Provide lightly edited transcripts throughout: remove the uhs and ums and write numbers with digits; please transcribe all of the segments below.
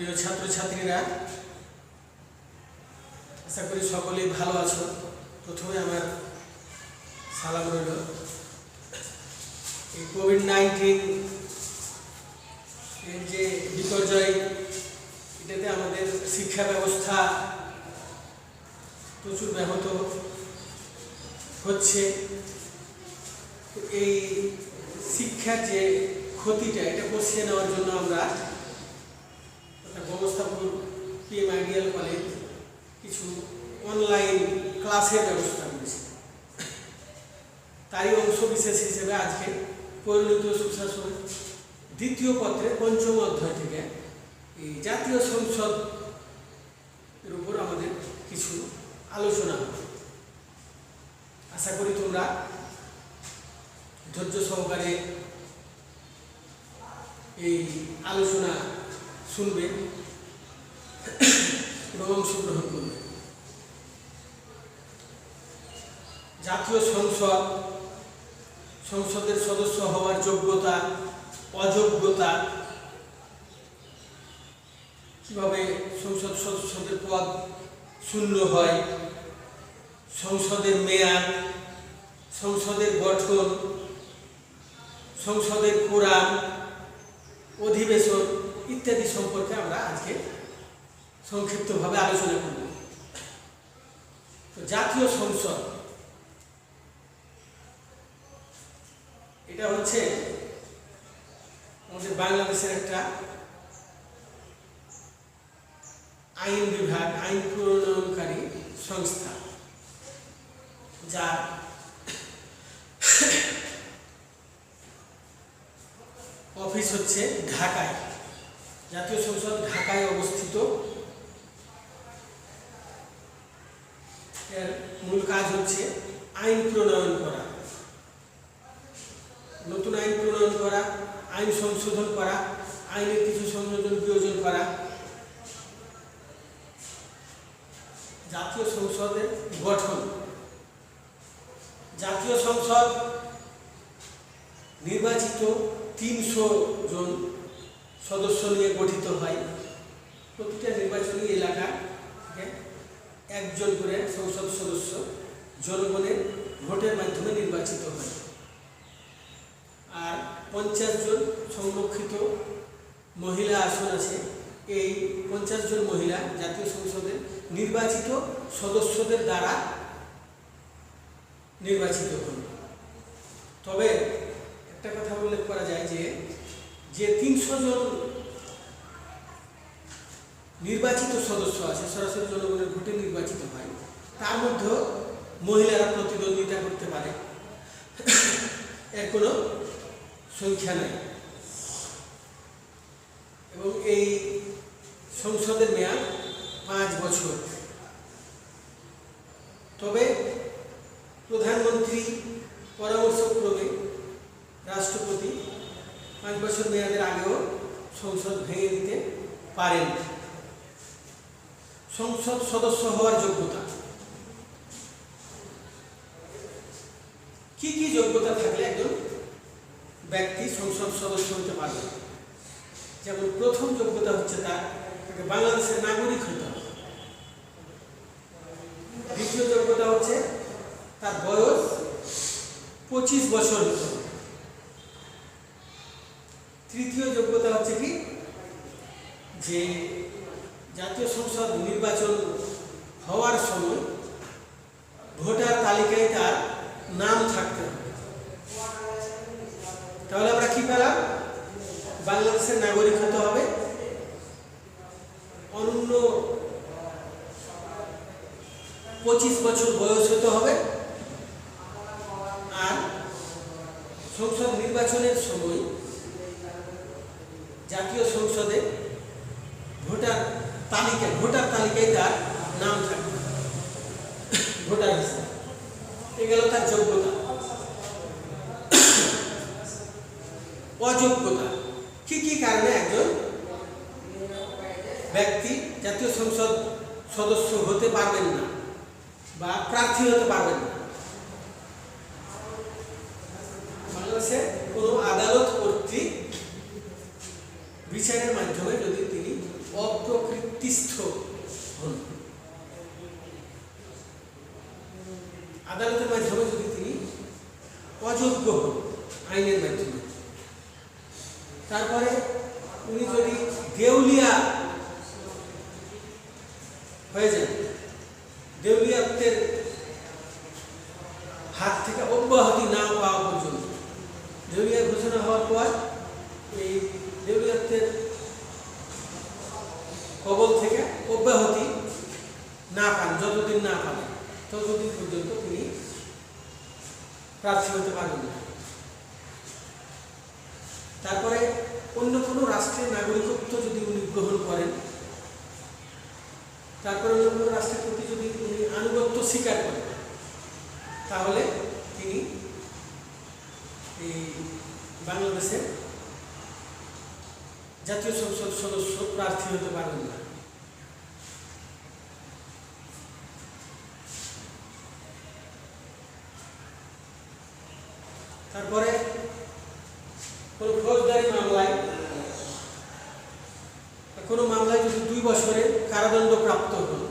প্রিয় ছাত্রছাত্রীরা, আশা করি সকলেই ভালো আছো। প্রথমে আমার সালাম রইল। এই কোভিড-19 এর যে বিপর্যয়, এটাতে আমাদের শিক্ষা ব্যবস্থা প্রচুর ব্যাহত হচ্ছে। এই শিক্ষার যে ক্ষতিটা, এটা পুষিয়ে নেওয়ার জন্য আমরা গঙ্গোস্থাপুর PM আইডিয়াল কলেজ কিছু অনলাইন ক্লাসের ব্যবস্থা করেছে। তারই অংশ বিশেষ হিসেবে আজকে পরিণত সুশাসন দ্বিতীয় পত্রের ৫ম অধ্যায় থেকে এই জাতীয় সংসদ এর উপর আমাদের কিছু আলোচনা হবে। আশা করি তোমরা ধৈর্য সহকারে এই আলোচনা শুনবে এবং অংশগ্রহণ করবে। জাতীয় সংসদের সদস্য হওয়ার যোগ্যতা, অযোগ্যতা, কিভাবে সংসদ সদস্যদের পদ শূন্য হয়, সংসদের মেয়াদ, সংসদের গঠন, সংসদের কোরাম, অধিবেশন ইত্যাদি সম্পর্কে আমরা আজকে সংক্ষিপ্তভাবে আলোচনা করব। জাতীয় সংসদ এটা হচ্ছে আমাদের বাংলাদেশের একটা আইন বিভাগ, আইন প্রণয়নকারী সংস্থা, যার অফিস হচ্ছে ঢাকায়। জাতীয় সংসদ ঢাকায় অবস্থিত। এর মূল কাজ হচ্ছে আইন প্রণয়ন করা, নতুন আইন প্রণয়ন করা, আইন সংশোধন করা, আইনের কিছু সংযোজন বিয়োজন করা। জাতীয় সংসদের গঠন, জাতীয় সংসদ নির্বাচিত ৩০০ জন সদস্য নিয়ে গঠিত হয়। প্রতিটা নির্বাচনী এলাকা থেকে একজন করে সংসদ সদস্য জনগণের ভোটের মাধ্যমে নির্বাচিত হয়। আর ৫০ জন সংরক্ষিত মহিলা আসন আছে। এই ৫০ জন মহিলা জাতীয় সংসদের নির্বাচিত সদস্যদের দ্বারা নির্বাচিত হন। তবে একটা কথা উল্লেখ করা যায় যে ৩০০ জন নির্বাচিত সদস্য আছে, সরাসরি জনগণের ভোটে নির্বাচিত হয়, তার মধ্যেও মহিলারা প্রতিদ্বন্দ্বিতা করতে পারে। এর কোনো সংখ্যা নেই। এবং এই সংসদের মেয়াদ ৫ বছর। তবে প্রধানমন্ত্রী পরামর্শক্রমে রাষ্ট্রপতি ৫ বছর মেয়াদের আগেও সংসদ ভেঙে দিতে পারেন। সংসদ সদস্য হওয়ার যোগ্যতা, কি কি যোগ্যতা থাকলে একজন ব্যক্তি সংসদ সদস্য হতে পারবে? যেমন প্রথম যোগ্যতা হচ্ছে তাকে বাংলাদেশের নাগরিক হতে হবে। দ্বিতীয় যোগ্যতা হচ্ছে তার বয়স ২৫ বছর হতে হবে। তৃতীয় যোগ্যতা হচ্ছে কি, যে জাতীয় সংসদ নির্বাচন হওয়ার সময় ভোটার তালিকায় তার নাম থাকতে হবে। তাহলে আমরা কি পেলাম? বাংলাদেশের নাগরিক হতে হবে, অনূন্য ২৫ বছর বয়স হতে হবে, আর সংসদ নির্বাচনের সময় জাতীয় সংসদে ভোটার তালিকায় তার নাম থাকবে ভোটার হিসেবে। এ গেল তার যোগ্যতা। অযোগ্যতা, কি কি কারণে একজন ব্যক্তি জাতীয় সংসদ সদস্য হতে পারবেন না বা প্রার্থী হতে পারবেন না? বাংলাদেশে কোনো আদালত কর্তৃক বিচারের মাধ্যমে যদি তিনি অপ্রকৃতিস্থ হন। আদালতের মাধ্যমে যদি তিনি অযোগ্য হন আইনের মাধ্যমে, তারপরে উনি যদি দেউলিয়া হয়ে যান, দেউলিয়াত্বের হাত থেকে অব্যাহতি না পাওয়া পর্যন্ত, দেউলিয়া ঘোষণা হওয়ার পর এই দেউলিয়াত্বের কবল থেকে অব্যাহতি না পান, যতদিন না পাবেন ততদিন পর্যন্ত তিনি প্রার্থী হতে পারবেন না। তারপরে অন্য কোনো রাষ্ট্রের নাগরিকত্ব যদি উনি গ্রহণ করেন, তারপরে অন্য কোনো রাষ্ট্রের প্রতি যদি উনি আনুগত্য স্বীকার করেন, তাহলে তিনি এই বাংলাদেশের জাতীয় সংসদ সদস্য প্রার্থী হতে পারবেন না। তারপরে কোনো ফৌজদারি মামলায়, কোনো মামলায় যদি 2 বছরের কারাদণ্ড প্রাপ্ত হন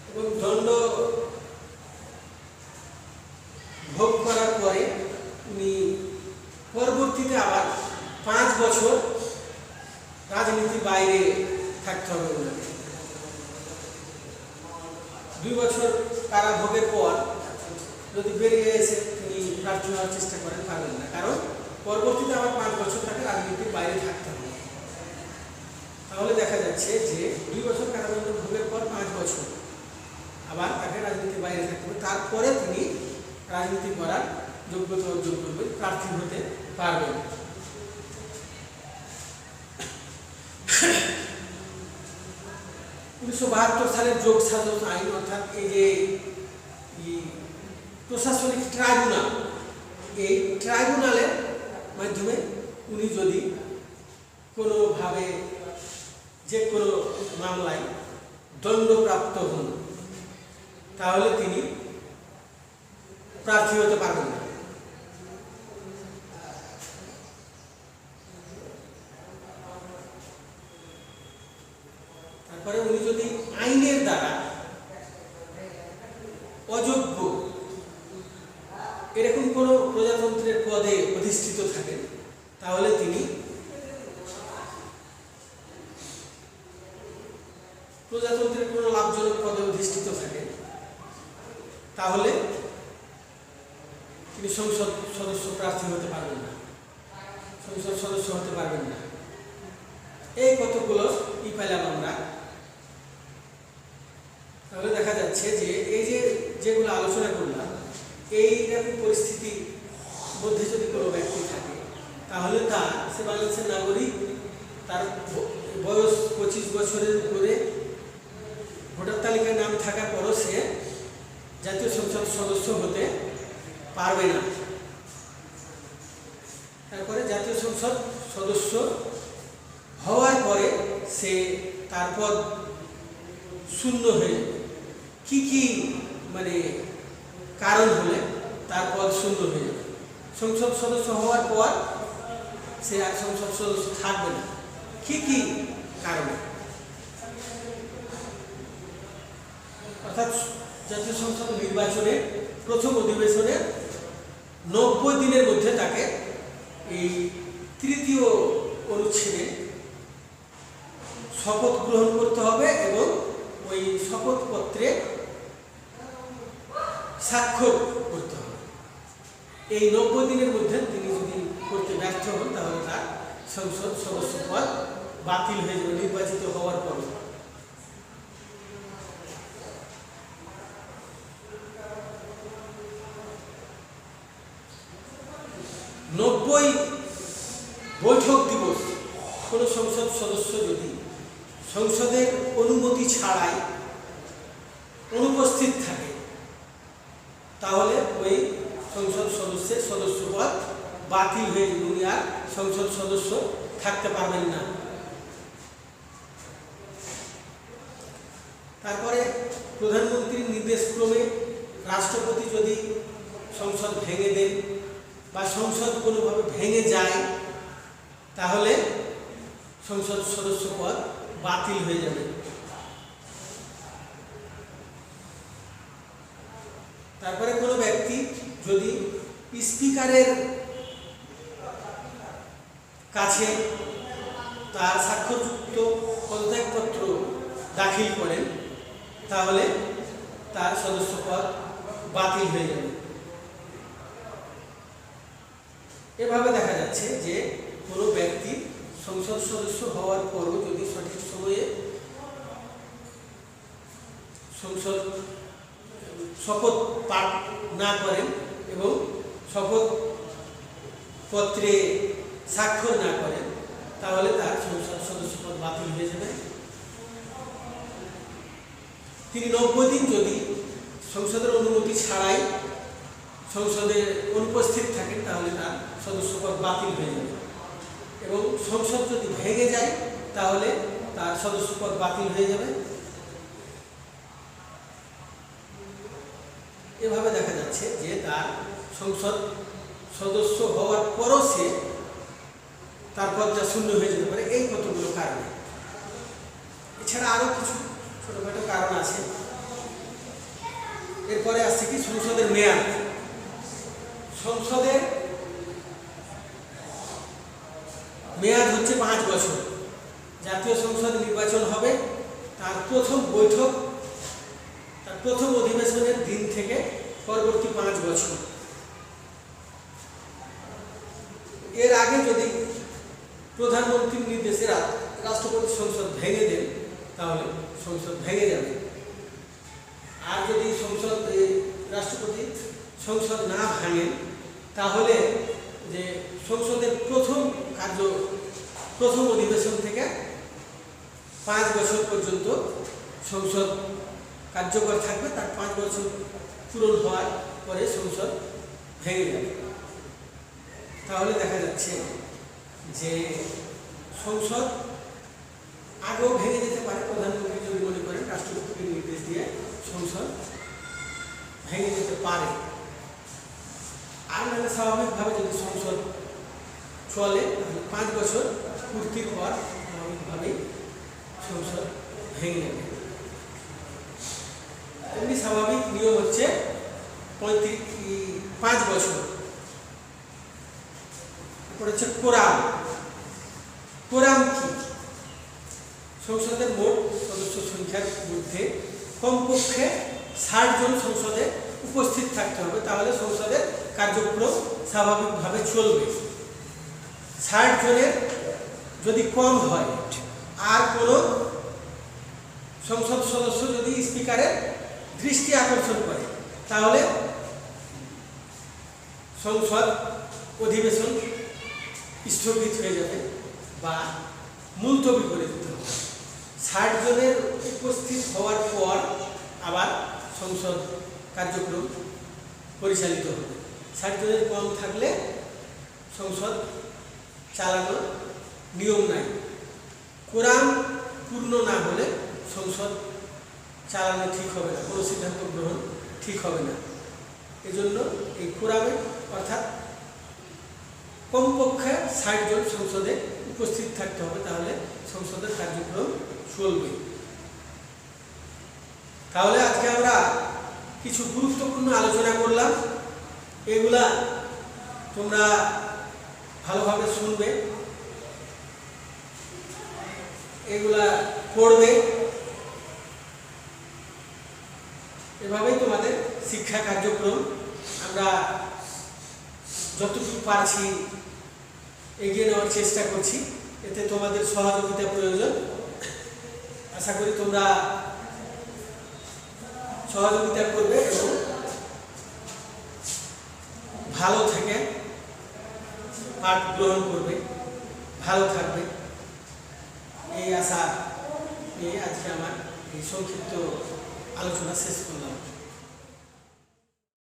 এবং দণ্ড ভোগ করার পরে উনি পরবর্তীতে আবার 5 বছর রাজনীতির বাইরে থাকতে হবে ওনাকে। 2 বছর কারাভোগের পর যদি বেরিয়ে এসে তিনি প্রার্থী হওয়ার চেষ্টা করেন, পারবেন না, কারণ পরবর্তীতে আবার 5 বছর তাকে রাজনীতির বাইরে থাকতে হবে। তাহলে দেখা যাচ্ছে যে 2 বছর কারাদণ্ড ভোগের পর 5 বছর আবার তাকে রাজনীতির বাইরে থাকতে হবে, তারপরে তিনি রাজনীতি করার যোগ্যতা অর্জন করবেন, প্রার্থী হতে পারবেন। 1972 সালের যোগসাজশ আইন, অর্থাৎ এই যে প্রশাসনিক ট্রাইব্যুনাল, এই ট্রাইব্যুনালের মাধ্যমে উনি যদি কোনোভাবে যে কোনো মামলায় দণ্ডপ্রাপ্ত হন, তাহলে তিনি প্রার্থী হতে পারবেন না। তারপরে উনি যদি আইনের দ্বারা অযোগ্য এরকম কোনো প্রজাতন্ত্রের পদে অধিষ্ঠিত থাকেন, তাহলে তিনি প্রজাতন্ত্রের কোনো লাভজনক পদে অধিষ্ঠিত থাকেন, তাহলে তিনি সংসদ সদস্য প্রার্থী হতে পারবেন না, সংসদ সদস্য হতে পারবেন না। এই কতগুলো পেলাম আমরা। তাহলে দেখা যাচ্ছে যে এই যে যেগুলো আলোচনা করলাম, এইরকম পরিস্থিতির মধ্যে যদি কোনো ব্যক্তি থাকে, তাহলে সে বাংলাদেশের নাগরিক, তার বয়স 25 বছরের উপরে, ভোটার তালিকায় নাম থাকার পরও সে জাতীয় সংসদ সদস্য হতে পারবে না। তারপরে জাতীয় সংসদ সদস্য হওয়ার পরে সে তার পদ শূন্য হয়ে কি মানে কারণ হলে তার পদ শূন্য হয়ে যাবে। সংসদ সদস্য হওয়ার পর সে আর সংসদ সদস্য থাকবে না, কি কারণে? অর্থাৎ জাতীয় সংসদ নির্বাচনে প্রথম অধিবেশনে 90 দিনের মধ্যে তাকে এই 3য় অনুচ্ছেদে শপথ গ্রহণ করতে হবে এবং ওই শপথপত্রে স্বাক্ষর করতে হবে। এই 90 দিনের মধ্যে তিনি যদি করতে ব্যর্থ হন, তাহলে তার সংসদ সদস্য পদ বাতিল হয়ে যাবে নির্বাচিত হওয়ার পর। বৈঠক দিবস কোনো সংসদ সদস্য যদি সংসদের অনুমতি ছাড়াই অনুপস্থিত থাকে, তাহলে ওই সংসদ সদস্যের সদস্যপদ বাতিল হয়ে যাবে, উনি আর সংসদ সদস্য থাকতে পারবেন না। তারপরে প্রধানমন্ত্রীর নির্দেশক্রমে রাষ্ট্রপতি যদি সংসদ ভেঙে দেন বা সংসদ কোনোভাবে ভেঙে যায়, তাহলে সংসদ সদস্য পদ বাতিল হয়ে যাবে। তারপরে কোনো ব্যক্তি যদি স্পিকারের কাছে তার স্বাক্ষরযুক্ত পদত্যাগপত্র দাখিল করেন তাহলে তার সদস্যপদ বাতিল হয়ে যাবে। এভাবে দেখা যাচ্ছে যে কোনো ব্যক্তি সংসদ সদস্য হওয়ার পরও যদি সঠিক সময়ে সংসদ শপথ পাঠ না করেন এবং শপথ পত্রে স্বাক্ষর না করেন তাহলে তার সংসদ সদস্যপদ বাতিল হয়ে যাবে। তিনি 90 দিন যদি সংসদের অনুমতি ছাড়াই সংসদে অনুপস্থিত থাকেন তাহলে তার সদস্যপদ বাতিল হয়ে যাবে এবং সংসদ যদি ভেঙে যায় তাহলে তার সদস্যপদ বাতিল হয়ে যাবে। এভাবে দেখা যাচ্ছে যে তার সংসদ সদস্য হওয়ার পরও সে তার পদটা শূন্য হয়ে যেতে পারে এই কতগুলো কারণে। এছাড়া আরও কিছু ছোটখাটো কারণ আছে। এরপরে আসছে কি সংসদের মেয়াদ। সংসদের মেয়াদ হচ্ছে 5 বছর। জাতীয় সংসদ নির্বাচন হবে তার প্রথম বৈঠক তার প্রথম অধিবেশনের দিন থেকে পরবর্তী 5 বছর। এর আগে যদি প্রধানমন্ত্রীর নির্দেশে রাষ্ট্রপতি সংসদ ভেঙে দেন তাহলে সংসদ ভেঙে যাবে। আর যদি রাষ্ট্রপতি সংসদ না ভাঙেন তাহলে যে সংসদের প্রথম অধিবেশন থেকে 5 বছর পর্যন্ত সংসদ কার্যকর থাকবে। তার 5 বছর পূরণ হওয়ার পরে সংসদ ভেঙে যাবে। তাহলে দেখা যাচ্ছে যে সংসদ আগেও ভেঙে যেতে পারে। প্রধানমন্ত্রী যদি মনে করেন রাষ্ট্রপতিকে নির্দেশ দিয়ে সংসদ ভেঙে যেতে পারে। আর নাহলে স্বাভাবিকভাবে যদি সংসদ চলে তাহলে 5 বছর পূর্তির পর স্বাভাবিকভাবেই সংসদ ভেঙে যাবে। এমনি স্বাভাবিক নিয়ম হচ্ছে 5 বছর। তারপর হচ্ছে কোরাম। কোরাম কি? সংসদের মোট সদস্য সংখ্যার মধ্যে কমপক্ষে 60 জন সংসদে উপস্থিত থাকতে হবে তাহলে সংসদের কার্যক্রম স্বাভাবিকভাবে চলবে। 60 জনের যদি কম হয় আর কোনো সংসদ সদস্য যদি স্পিকারের দৃষ্টি আকর্ষণ করে তাহলে সংসদ অধিবেশন স্থগিত হয়ে যাবে বা মুলতবি করে দিতে হবে। 60 জনের উপস্থিত হওয়ার পর আবার সংসদ কার্যক্রম পরিচালিত হবে। 60 জনের কম থাকলে সংসদ চালানোর নিয়ম নাই। কোরাম পূর্ণ না হলে সংসদ চালানো ঠিক হবে না, কোনো সিদ্ধান্ত গ্রহণ ঠিক হবে না। এজন্য এই কোরামে অর্থাৎ কমপক্ষে 60 জন সংসদে উপস্থিত থাকতে হবে তাহলে সংসদের কার্যক্রম চলবে। তাহলে আজকে আমরা কিছু গুরুত্বপূর্ণ আলোচনা করলাম। এগুলা তোমরা ভালোভাবে শুনবে, এগুলা পড়বে। এভাবেই তোমাদের শিক্ষা কার্যক্রম আমরা যতটুকু পারছি এগিয়ে নেওয়ার চেষ্টা করছি। এতে তোমাদের সহযোগিতা প্রয়োজন। আশা করি তোমরা সহযোগিতা করবে এবং ভালো থেকে পাঠ গ্রহণ করবে, ভালো থাকবে এই আশা নিয়ে আজকে আমার এই সংক্ষিপ্ত আলোচনা শেষ করলাম।